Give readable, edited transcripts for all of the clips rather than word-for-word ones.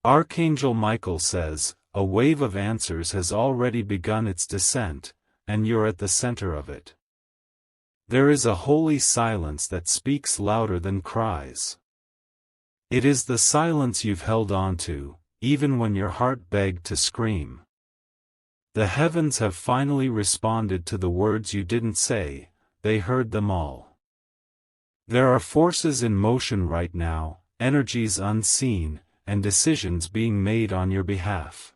Archangel Michael says, a wave of answers has already begun its descent, and you're at the center of it. There is a holy silence that speaks louder than cries. It is the silence you've held on to, even when your heart begged to scream. The heavens have finally responded to the words you didn't say, they heard them all. There are forces in motion right now, energies unseen, and decisions being made on your behalf.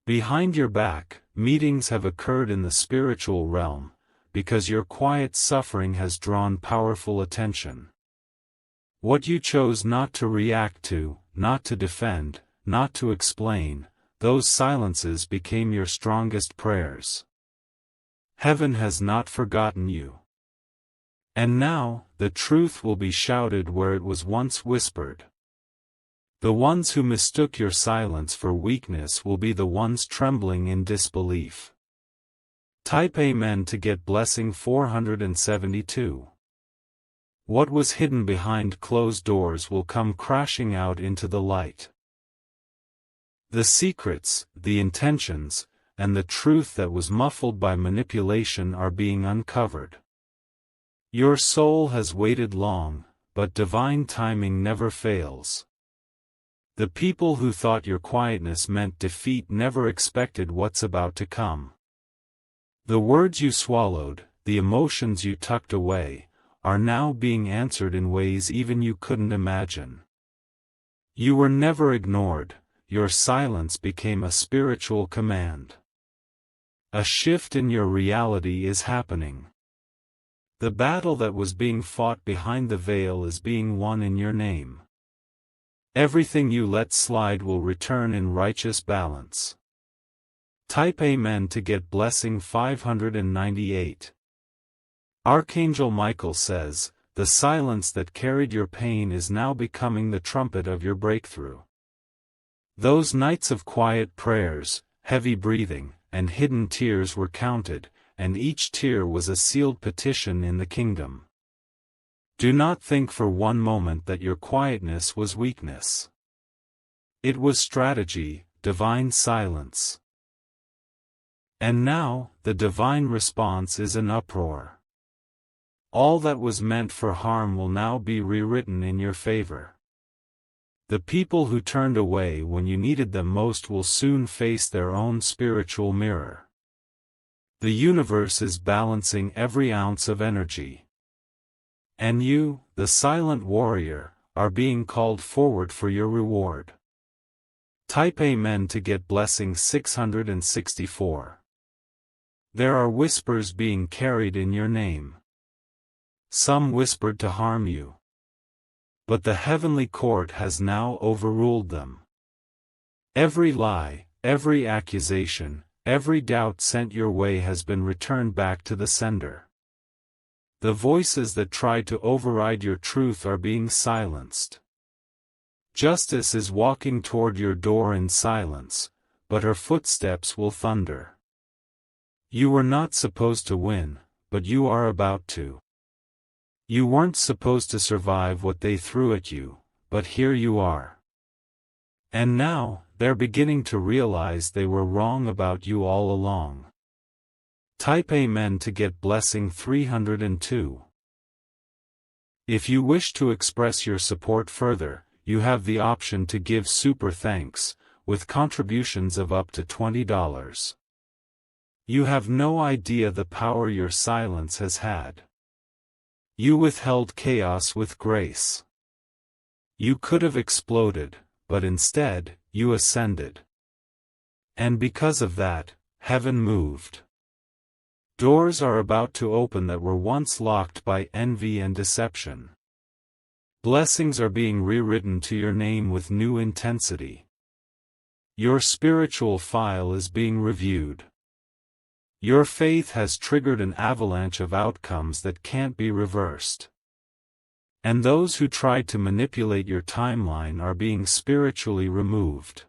Behind your back, meetings have occurred in the spiritual realm, because your quiet suffering has drawn powerful attention. What you chose not to react to, not to defend, not to explain, those silences became your strongest prayers. Heaven has not forgotten you. And now, the truth will be shouted where it was once whispered. The ones who mistook your silence for weakness will be the ones trembling in disbelief. Type Amen to get blessing 472. What was hidden behind closed doors will come crashing out into the light. The secrets, the intentions, and the truth that was muffled by manipulation are being uncovered. Your soul has waited long, but divine timing never fails. The people who thought your quietness meant defeat never expected what's about to come. The words you swallowed, the emotions you tucked away, are now being answered in ways even you couldn't imagine. You were never ignored, your silence became a spiritual command. A shift in your reality is happening. The battle that was being fought behind the veil is being won in your name. Everything you let slide will return in righteous balance. Type Amen to get blessing 598. Archangel Michael says, the silence that carried your pain is now becoming the trumpet of your breakthrough. Those nights of quiet prayers, heavy breathing, and hidden tears were counted, and each tear was a sealed petition in the kingdom. Do not think for one moment that your quietness was weakness. It was strategy, divine silence. And now, the divine response is an uproar. All that was meant for harm will now be rewritten in your favor. The people who turned away when you needed them most will soon face their own spiritual mirror. The universe is balancing every ounce of energy. And you, the silent warrior, are being called forward for your reward. Type Amen to get blessing 664. There are whispers being carried in your name. Some whispered to harm you. But the heavenly court has now overruled them. Every lie, every accusation, every doubt sent your way has been returned back to the sender. The voices that tried to override your truth are being silenced. Justice is walking toward your door in silence, but her footsteps will thunder. You were not supposed to win, but you are about to. You weren't supposed to survive what they threw at you, but here you are. And now, they're beginning to realize they were wrong about you all along. Type Amen to get blessing 302. If you wish to express your support further, you have the option to give super thanks, with contributions of up to $20. You have no idea the power your silence has had. You withheld chaos with grace. You could have exploded, but instead, you ascended. And because of that, heaven moved. Doors are about to open that were once locked by envy and deception. Blessings are being rewritten to your name with new intensity. Your spiritual file is being reviewed. Your faith has triggered an avalanche of outcomes that can't be reversed. And those who tried to manipulate your timeline are being spiritually removed.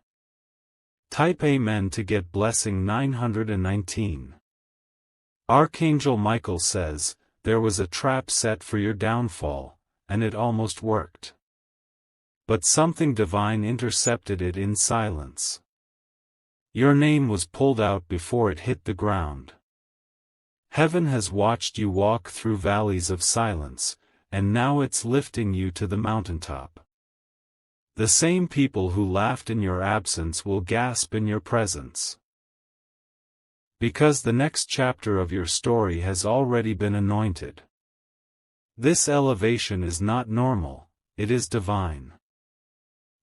Type Amen to get blessing 919. Archangel Michael says, there was a trap set for your downfall, and it almost worked. But something divine intercepted it in silence. Your name was pulled out before it hit the ground. Heaven has watched you walk through valleys of silence, and now it's lifting you to the mountaintop. The same people who laughed in your absence will gasp in your presence. Because the next chapter of your story has already been anointed. This elevation is not normal, it is divine.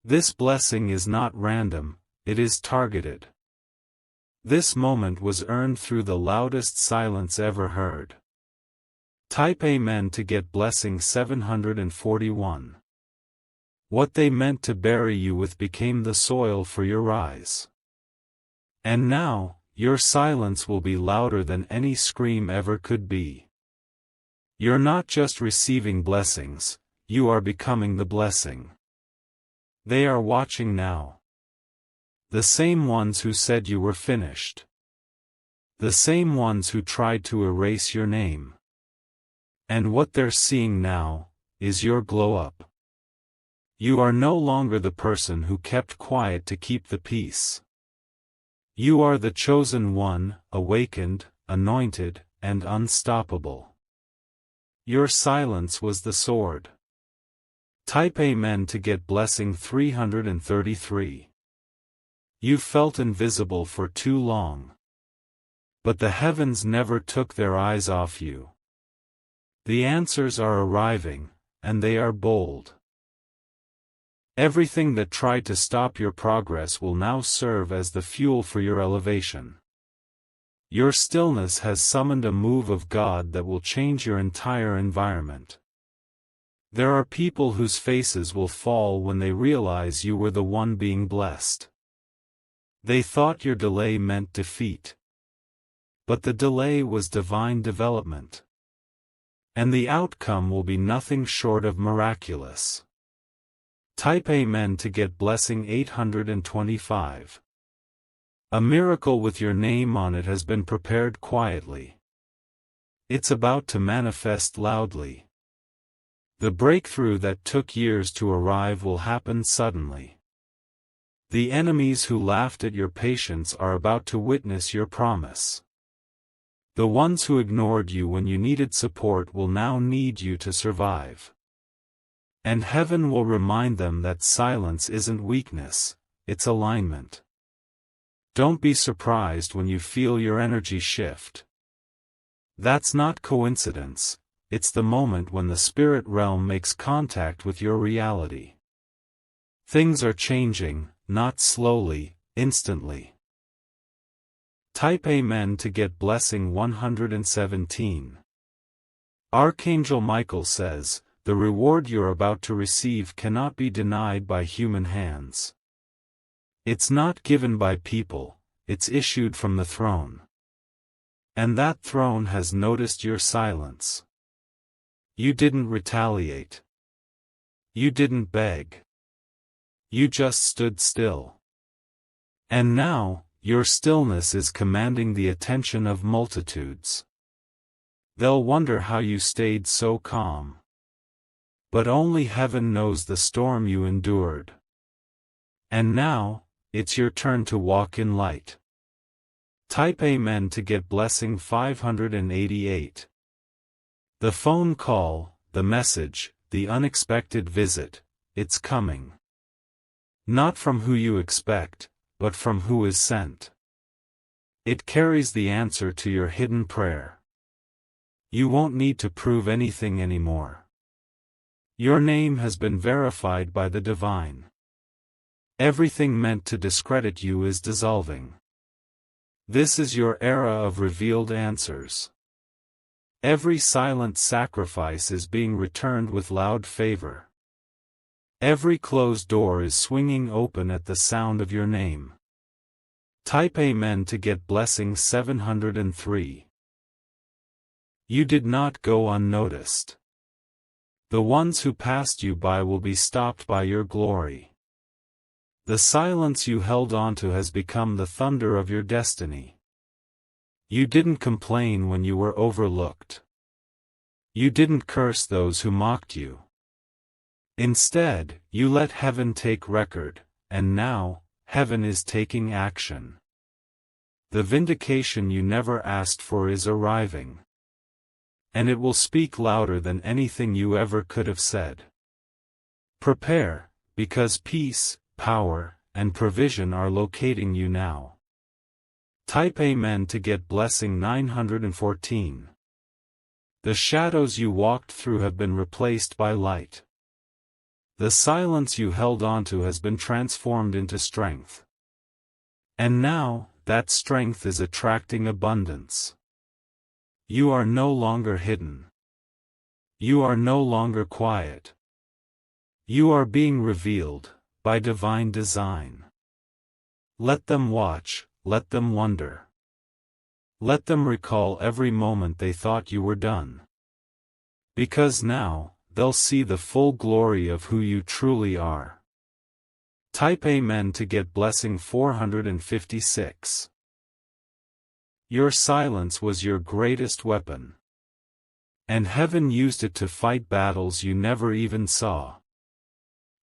This blessing is not random, it is targeted. This moment was earned through the loudest silence ever heard. Type Amen to get blessing 741. What they meant to bury you with became the soil for your rise. And now, your silence will be louder than any scream ever could be. You're not just receiving blessings, you are becoming the blessing. They are watching now. The same ones who said you were finished. The same ones who tried to erase your name. And what they're seeing now, is your glow up. You are no longer the person who kept quiet to keep the peace. You are the chosen one, awakened, anointed, and unstoppable. Your silence was the sword. Type Amen to get blessing 333. You felt invisible for too long. But the heavens never took their eyes off you. The answers are arriving, and they are bold. Everything that tried to stop your progress will now serve as the fuel for your elevation. Your stillness has summoned a move of God that will change your entire environment. There are people whose faces will fall when they realize you were the one being blessed. They thought your delay meant defeat. But the delay was divine development. And the outcome will be nothing short of miraculous. Type Amen to get blessing 825. A miracle with your name on it has been prepared quietly. It's about to manifest loudly. The breakthrough that took years to arrive will happen suddenly. The enemies who laughed at your patience are about to witness your promise. The ones who ignored you when you needed support will now need you to survive. And heaven will remind them that silence isn't weakness, it's alignment. Don't be surprised when you feel your energy shift. That's not coincidence, it's the moment when the spirit realm makes contact with your reality. Things are changing, not slowly, instantly. Type Amen to get blessing 117. Archangel Michael says, the reward you're about to receive cannot be denied by human hands. It's not given by people, it's issued from the throne. And that throne has noticed your silence. You didn't retaliate. You didn't beg. You just stood still. And now, your stillness is commanding the attention of multitudes. They'll wonder how you stayed so calm. But only heaven knows the storm you endured. And now, it's your turn to walk in light. Type Amen to get blessing 588. The phone call, the message, the unexpected visit, it's coming. Not from who you expect, but from who is sent. It carries the answer to your hidden prayer. You won't need to prove anything anymore. Your name has been verified by the divine. Everything meant to discredit you is dissolving. This is your era of revealed answers. Every silent sacrifice is being returned with loud favor. Every closed door is swinging open at the sound of your name. Type Amen to get blessing 703. You did not go unnoticed. The ones who passed you by will be stopped by your glory. The silence you held onto has become the thunder of your destiny. You didn't complain when you were overlooked. You didn't curse those who mocked you. Instead, you let heaven take record, and now, heaven is taking action. The vindication you never asked for is arriving. And it will speak louder than anything you ever could have said. Prepare, because peace, power, and provision are locating you now. Type Amen to get blessing 914. The shadows you walked through have been replaced by light. The silence you held onto has been transformed into strength. And now, that strength is attracting abundance. You are no longer hidden. You are no longer quiet. You are being revealed, by divine design. Let them watch, let them wonder. Let them recall every moment they thought you were done. Because now, they'll see the full glory of who you truly are. Type Amen to get blessing 456. Your silence was your greatest weapon. And heaven used it to fight battles you never even saw.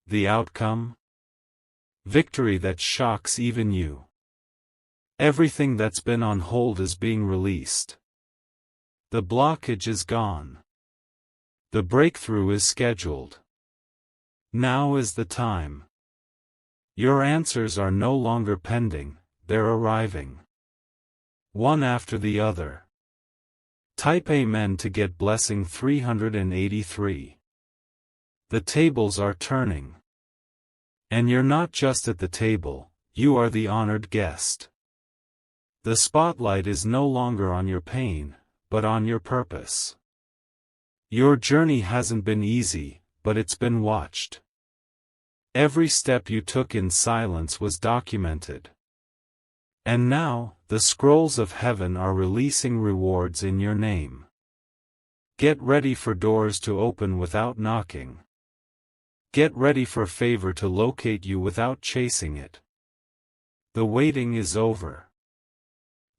The outcome? Victory that shocks even you. Everything that's been on hold is being released. The blockage is gone. The breakthrough is scheduled. Now is the time. Your answers are no longer pending, they're arriving. One after the other. Type Amen to get blessing 383. The tables are turning. And you're not just at the table, you are the honored guest. The spotlight is no longer on your pain, but on your purpose. Your journey hasn't been easy, but it's been watched. Every step you took in silence was documented. And now, the scrolls of heaven are releasing rewards in your name. Get ready for doors to open without knocking. Get ready for favor to locate you without chasing it. The waiting is over.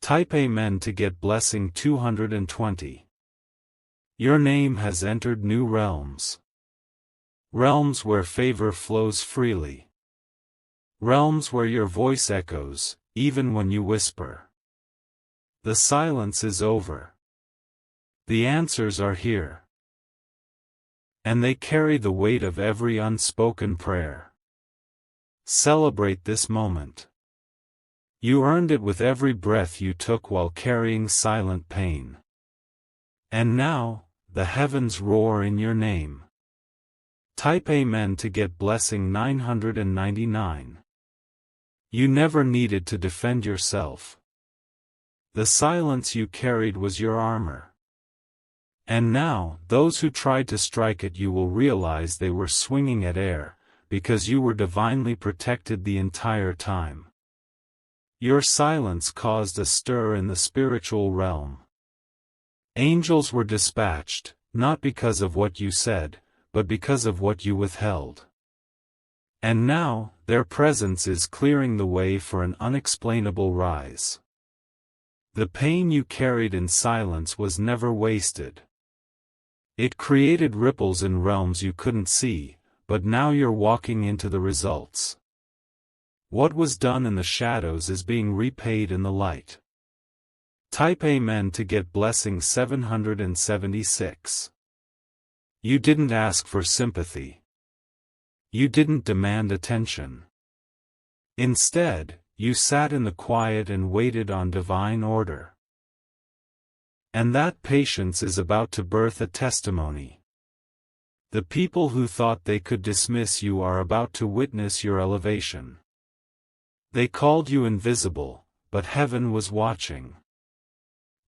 Type Amen to get blessing 220. Your name has entered new realms. Realms where favor flows freely. Realms where your voice echoes, even when you whisper. The silence is over. The answers are here. And they carry the weight of every unspoken prayer. Celebrate this moment. You earned it with every breath you took while carrying silent pain. And now, the heavens roar in your name. Type Amen to get blessing 999. You never needed to defend yourself. The silence you carried was your armor. And now, those who tried to strike at you will realize they were swinging at air, because you were divinely protected the entire time. Your silence caused a stir in the spiritual realm. Angels were dispatched, not because of what you said, but because of what you withheld. And now, their presence is clearing the way for an unexplainable rise. The pain you carried in silence was never wasted. It created ripples in realms you couldn't see, but now you're walking into the results. What was done in the shadows is being repaid in the light. Type Amen to get blessing 776. You didn't ask for sympathy. You didn't demand attention. Instead, you sat in the quiet and waited on divine order. And that patience is about to birth a testimony. The people who thought they could dismiss you are about to witness your elevation. They called you invisible, but heaven was watching.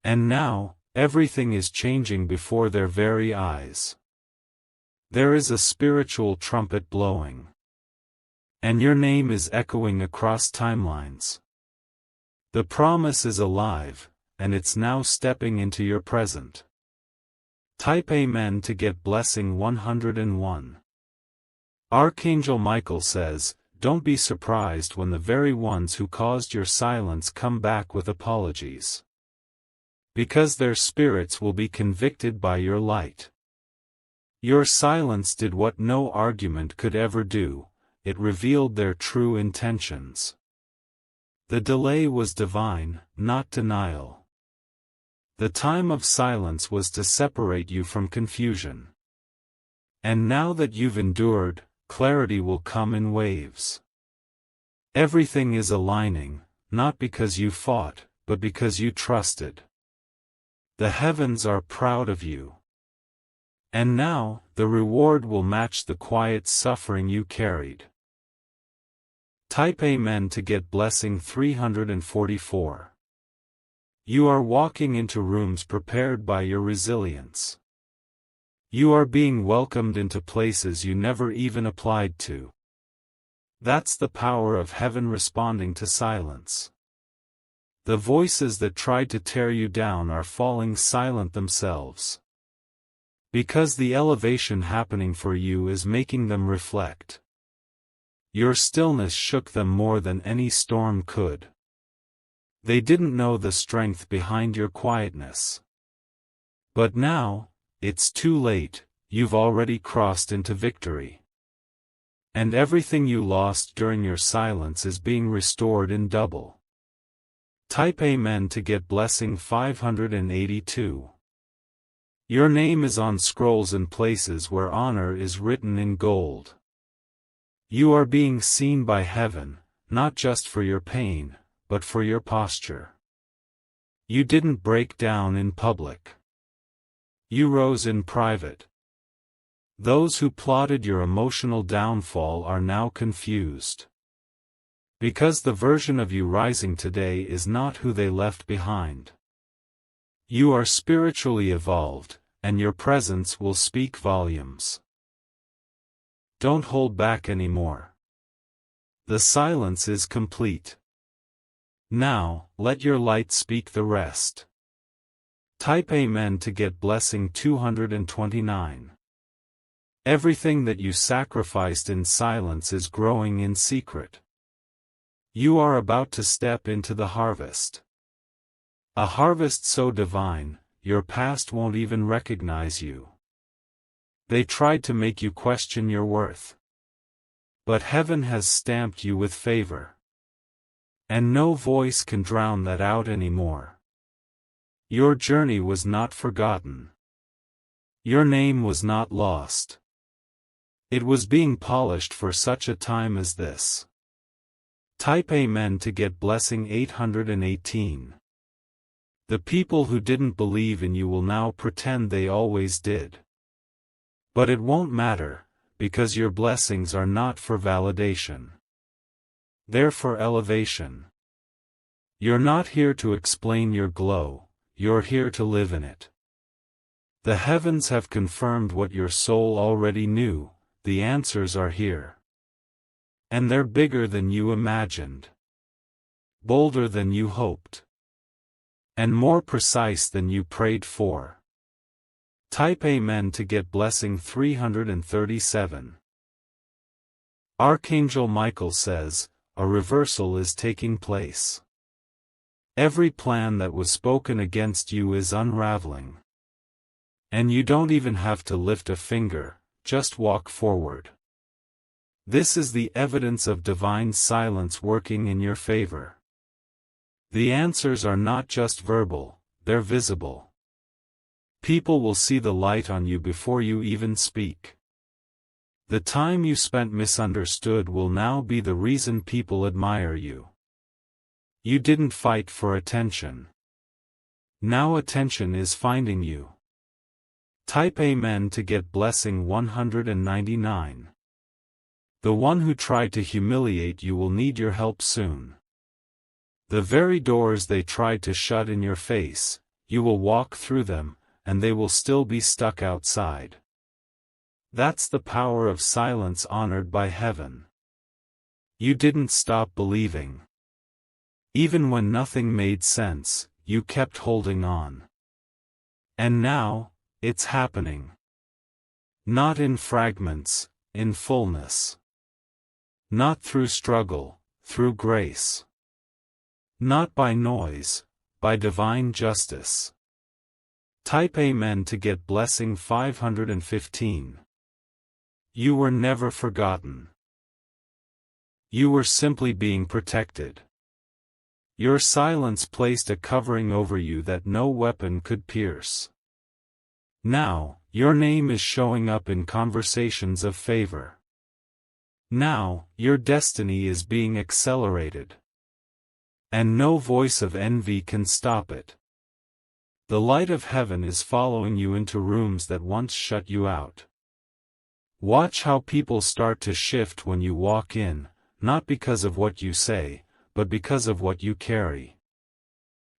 And now, everything is changing before their very eyes. There is a spiritual trumpet blowing. And your name is echoing across timelines. The promise is alive, and it's now stepping into your present. Type Amen to get blessing 101. Archangel Michael says, don't be surprised when the very ones who caused your silence come back with apologies. Because their spirits will be convicted by your light. Your silence did what no argument could ever do, it revealed their true intentions. The delay was divine, not denial. The time of silence was to separate you from confusion. And now that you've endured, clarity will come in waves. Everything is aligning, not because you fought, but because you trusted. The heavens are proud of you. And now, the reward will match the quiet suffering you carried. Type Amen to get blessing 344. You are walking into rooms prepared by your resilience. You are being welcomed into places you never even applied to. That's the power of heaven responding to silence. The voices that tried to tear you down are falling silent themselves. Because the elevation happening for you is making them reflect. Your stillness shook them more than any storm could. They didn't know the strength behind your quietness. But now, it's too late, you've already crossed into victory. And everything you lost during your silence is being restored in double. Type Amen to get blessing 582. Your name is on scrolls in places where honor is written in gold. You are being seen by heaven, not just for your pain, but for your posture. You didn't break down in public. You rose in private. Those who plotted your emotional downfall are now confused. Because the version of you rising today is not who they left behind. You are spiritually evolved, and your presence will speak volumes. Don't hold back anymore. The silence is complete. Now, let your light speak the rest. Type Amen to get blessing 229. Everything that you sacrificed in silence is growing in secret. You are about to step into the harvest. A harvest so divine, your past won't even recognize you. They tried to make you question your worth. But heaven has stamped you with favor. And no voice can drown that out anymore. Your journey was not forgotten. Your name was not lost. It was being polished for such a time as this. Type Amen to get blessing 818. The people who didn't believe in you will now pretend they always did. But it won't matter, because your blessings are not for validation. They're for elevation. You're not here to explain your glow, you're here to live in it. The heavens have confirmed what your soul already knew, the answers are here. And they're bigger than you imagined. Bolder than you hoped. And more precise than you prayed for. Type Amen to get blessing 337. Archangel Michael says, a reversal is taking place. Every plan that was spoken against you is unraveling. And you don't even have to lift a finger, just walk forward. This is the evidence of divine silence working in your favor. The answers are not just verbal, they're visible. People will see the light on you before you even speak. The time you spent misunderstood will now be the reason people admire you. You didn't fight for attention. Now attention is finding you. Type Amen to get blessing 199. The one who tried to humiliate you will need your help soon. The very doors they tried to shut in your face, you will walk through them, and they will still be stuck outside. That's the power of silence honored by heaven. You didn't stop believing. Even when nothing made sense, you kept holding on. And now, it's happening. Not in fragments, in fullness. Not through struggle, through grace. Not by noise, by divine justice. Type Amen to get blessing 515. You were never forgotten. You were simply being protected. Your silence placed a covering over you that no weapon could pierce. Now, your name is showing up in conversations of favor. Now, your destiny is being accelerated. And no voice of envy can stop it. The light of heaven is following you into rooms that once shut you out. Watch how people start to shift when you walk in, not because of what you say, but because of what you carry.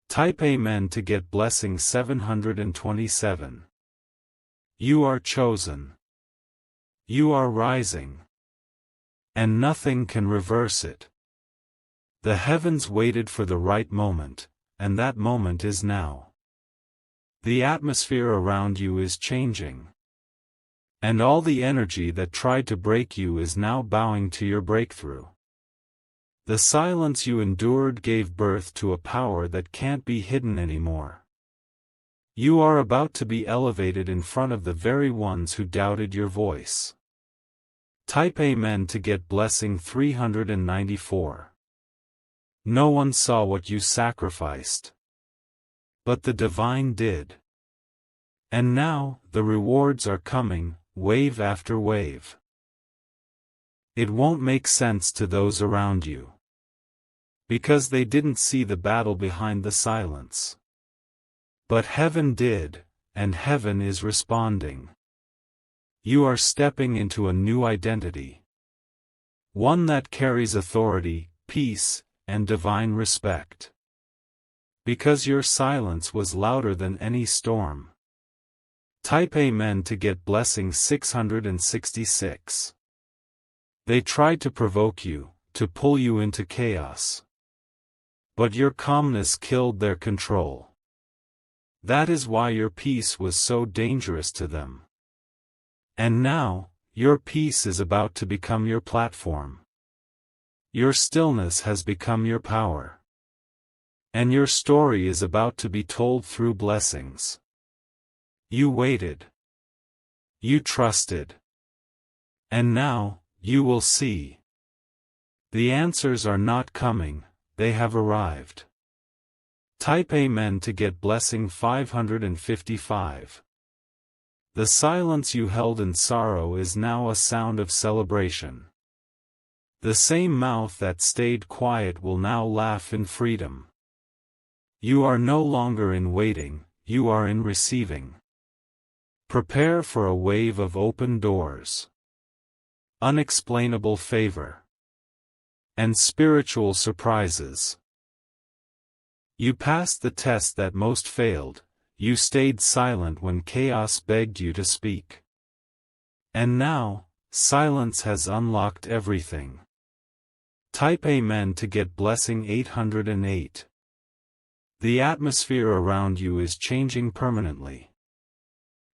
Type Amen to get blessing 727. You are chosen. You are rising. And nothing can reverse it. The heavens waited for the right moment, and that moment is now. The atmosphere around you is changing. And all the energy that tried to break you is now bowing to your breakthrough. The silence you endured gave birth to a power that can't be hidden anymore. You are about to be elevated in front of the very ones who doubted your voice. Type Amen to get blessing 394. No one saw what you sacrificed. But the divine did. And now, the rewards are coming, wave after wave. It won't make sense to those around you. Because they didn't see the battle behind the silence. But heaven did, and heaven is responding. You are stepping into a new identity. One that carries authority, peace, and divine respect. Because your silence was louder than any storm. Type Amen to get blessing 666. They tried to provoke you, to pull you into chaos. But your calmness killed their control. That is why your peace was so dangerous to them. And now, your peace is about to become your platform. Your stillness has become your power. And your story is about to be told through blessings. You waited. You trusted. And now, you will see. The answers are not coming, they have arrived. Type Amen to get blessing 555. The silence you held in sorrow is now a sound of celebration. The same mouth that stayed quiet will now laugh in freedom. You are no longer in waiting, you are in receiving. Prepare for a wave of open doors. Unexplainable favor. And spiritual surprises. You passed the test that most failed, you stayed silent when chaos begged you to speak. And now, silence has unlocked everything. Type Amen to get blessing 808. The atmosphere around you is changing permanently.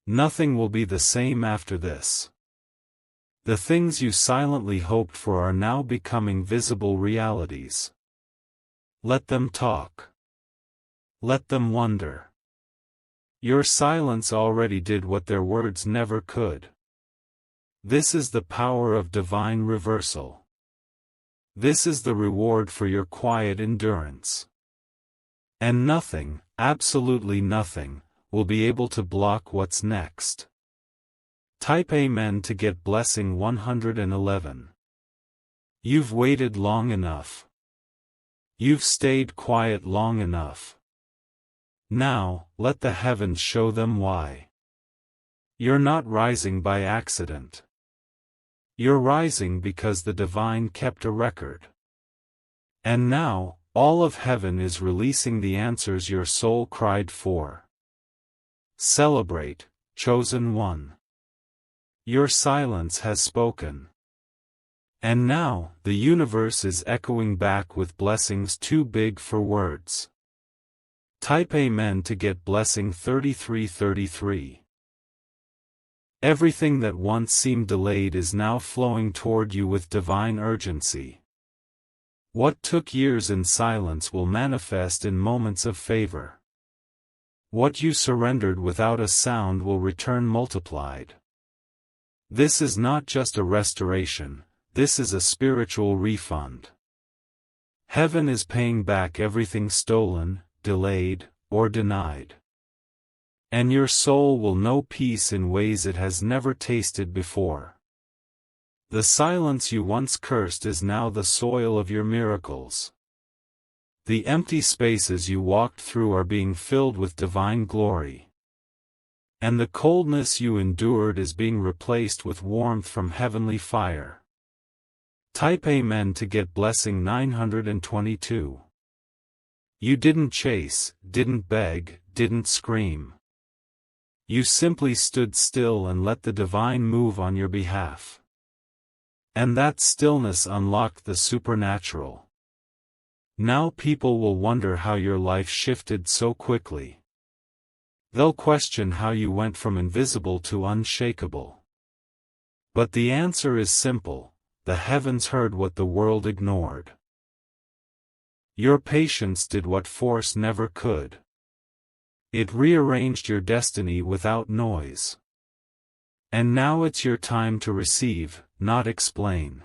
Nothing will be the same after this. The things you silently hoped for are now becoming visible realities. Let them talk. Let them wonder. Your silence already did what their words never could. This is the power of divine reversal. This is the reward for your quiet endurance. And nothing, absolutely nothing, will be able to block what's next. Type Amen to get blessing 111. You've waited long enough. You've stayed quiet long enough. Now, let the heavens show them why. You're not rising by accident. You're rising because the divine kept a record. And now, all of heaven is releasing the answers your soul cried for. Celebrate, chosen one. Your silence has spoken. And now, the universe is echoing back with blessings too big for words. Type Amen to get blessing 3333. Everything that once seemed delayed is now flowing toward you with divine urgency. What took years in silence will manifest in moments of favor. What you surrendered without a sound will return multiplied. This is not just a restoration, this is a spiritual refund. Heaven is paying back everything stolen, delayed, or denied. And your soul will know peace in ways it has never tasted before. The silence you once cursed is now the soil of your miracles. The empty spaces you walked through are being filled with divine glory. And the coldness you endured is being replaced with warmth from heavenly fire. Type Amen to get blessing 922. You didn't chase, didn't beg, didn't scream. You simply stood still and let the divine move on your behalf. And that stillness unlocked the supernatural. Now people will wonder how your life shifted so quickly. They'll question how you went from invisible to unshakable. But the answer is simple: the heavens heard what the world ignored. Your patience did what force never could. It rearranged your destiny without noise. And now it's your time to receive, not explain.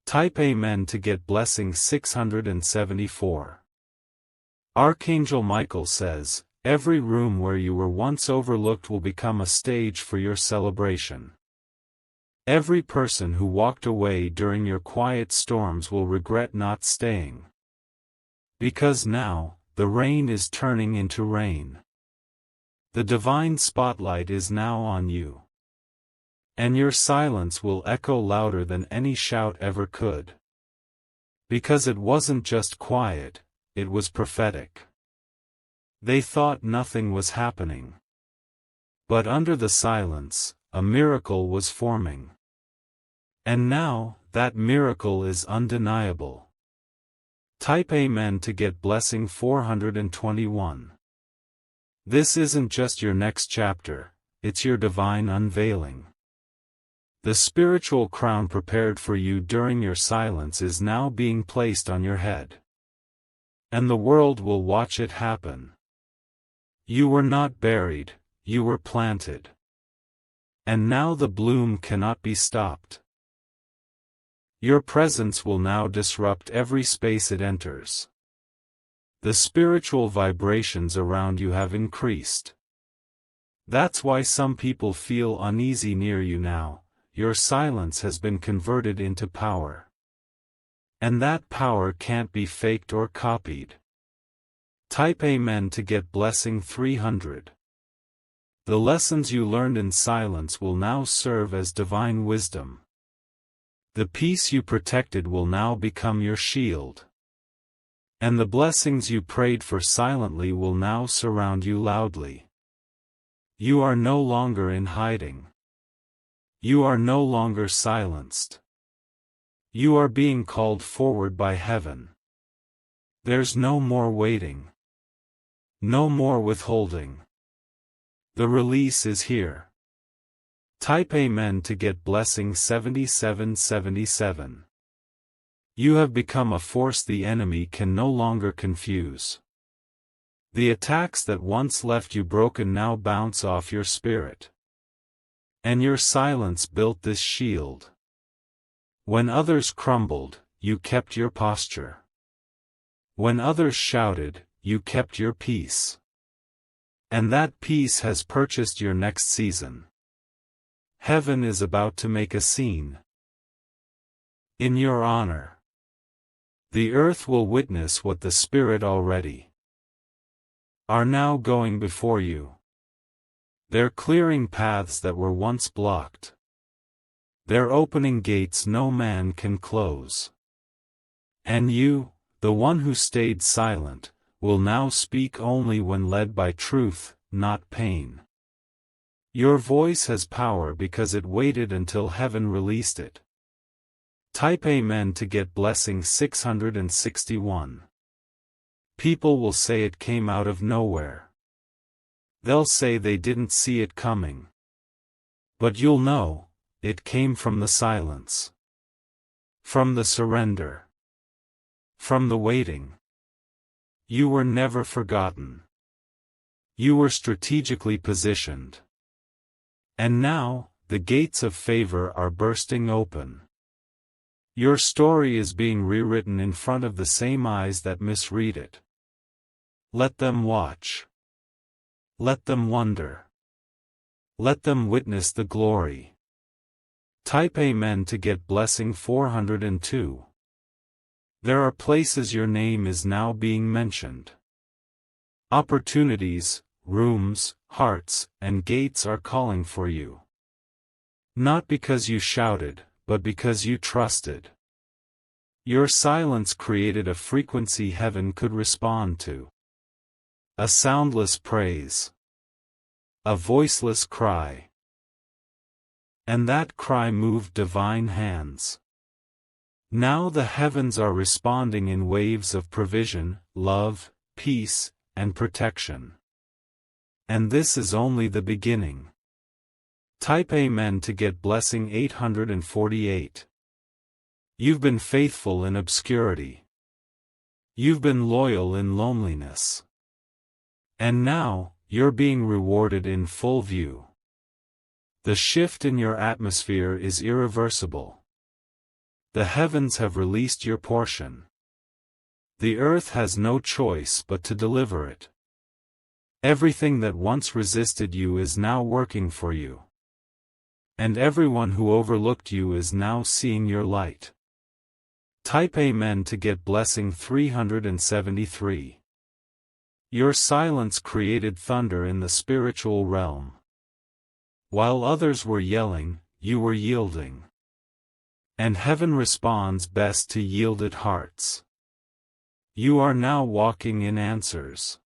Type Amen to get blessing 674. Archangel Michael says, every room where you were once overlooked will become a stage for your celebration. Every person who walked away during your quiet storms will regret not staying. Because now, the rain is turning into rain. The divine spotlight is now on you. And your silence will echo louder than any shout ever could. Because it wasn't just quiet, it was prophetic. They thought nothing was happening. But under the silence, a miracle was forming. And now, that miracle is undeniable. Type Amen to get blessing 421. This isn't just your next chapter, it's your divine unveiling. The spiritual crown prepared for you during your silence is now being placed on your head. And the world will watch it happen. You were not buried, you were planted. And now the bloom cannot be stopped. Your presence will now disrupt every space it enters. The spiritual vibrations around you have increased. That's why some people feel uneasy near you now. Your silence has been converted into power. And that power can't be faked or copied. Type Amen to get blessing 300. The lessons you learned in silence will now serve as divine wisdom. The peace you protected will now become your shield. And the blessings you prayed for silently will now surround you loudly. You are no longer in hiding. You are no longer silenced. You are being called forward by heaven. There's no more waiting. No more withholding. The release is here. Type Amen to get blessing 7777. You have become a force the enemy can no longer confuse. The attacks that once left you broken now bounce off your spirit. And your silence built this shield. When others crumbled, you kept your posture. When others shouted, you kept your peace. And that peace has purchased your next season. Heaven is about to make a scene. In your honor. The earth will witness what the Spirit already are now going before you. They're clearing paths that were once blocked. They're opening gates no man can close. And you, the one who stayed silent, will now speak only when led by truth, not pain. Your voice has power because it waited until heaven released it. Type Amen to get blessing 661. People will say it came out of nowhere. They'll say they didn't see it coming. But you'll know, it came from the silence. From the surrender. From the waiting. You were never forgotten. You were strategically positioned. And now, the gates of favor are bursting open. Your story is being rewritten in front of the same eyes that misread it. Let them watch. Let them wonder. Let them witness the glory. Type Amen to get blessing 402. There are places your name is now being mentioned. Opportunities, rooms, hearts, and gates are calling for you. Not because you shouted, but because you trusted. Your silence created a frequency heaven could respond to. A soundless praise. A voiceless cry. And that cry moved divine hands. Now the heavens are responding in waves of provision, love, peace, and protection. And this is only the beginning. Type Amen to get blessing 848. You've been faithful in obscurity. You've been loyal in loneliness. And now, you're being rewarded in full view. The shift in your atmosphere is irreversible. The heavens have released your portion. The earth has no choice but to deliver it. Everything that once resisted you is now working for you. And everyone who overlooked you is now seeing your light. Type Amen to get blessing 373. Your silence created thunder in the spiritual realm. While others were yelling, you were yielding. And heaven responds best to yielded hearts. You are now walking in answers.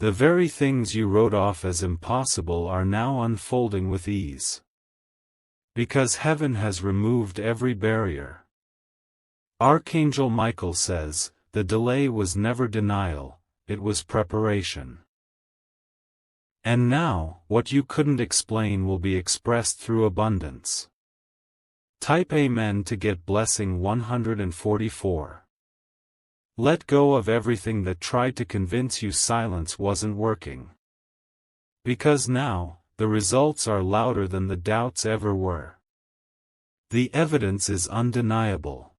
The very things you wrote off as impossible are now unfolding with ease. Because heaven has removed every barrier. Archangel Michael says, the delay was never denial, it was preparation. And now, what you couldn't explain will be expressed through abundance. Type Amen to get blessing 144. Let go of everything that tried to convince you silence wasn't working. Because now, the results are louder than the doubts ever were. The evidence is undeniable.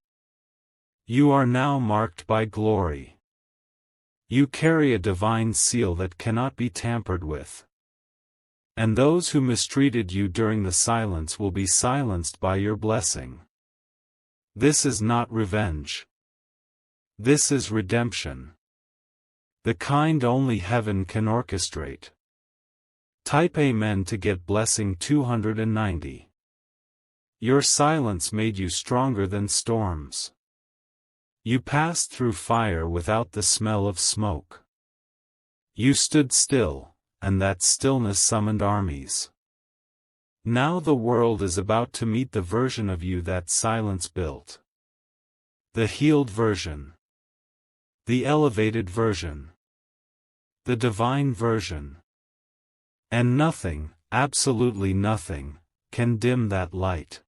You are now marked by glory. You carry a divine seal that cannot be tampered with. And those who mistreated you during the silence will be silenced by your blessing. This is not revenge. This is redemption. The kind only heaven can orchestrate. Type Amen to get blessing 290. Your silence made you stronger than storms. You passed through fire without the smell of smoke. You stood still, and that stillness summoned armies. Now the world is about to meet the version of you that silence built. The healed version. The elevated version. The divine version. And nothing, absolutely nothing, can dim that light.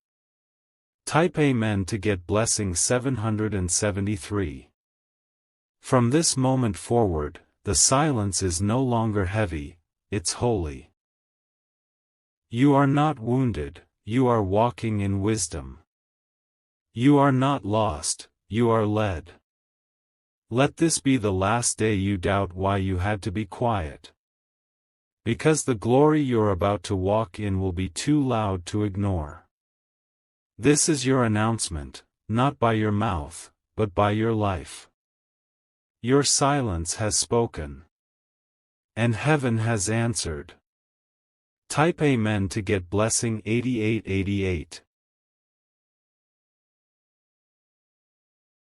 Type Amen to get blessing 773. From this moment forward, the silence is no longer heavy, it's holy. You are not wounded, you are walking in wisdom. You are not lost, you are led. Let this be the last day you doubt why you had to be quiet. Because the glory you're about to walk in will be too loud to ignore. This is your announcement, not by your mouth, but by your life. Your silence has spoken. And heaven has answered. Type Amen to get blessing 8888.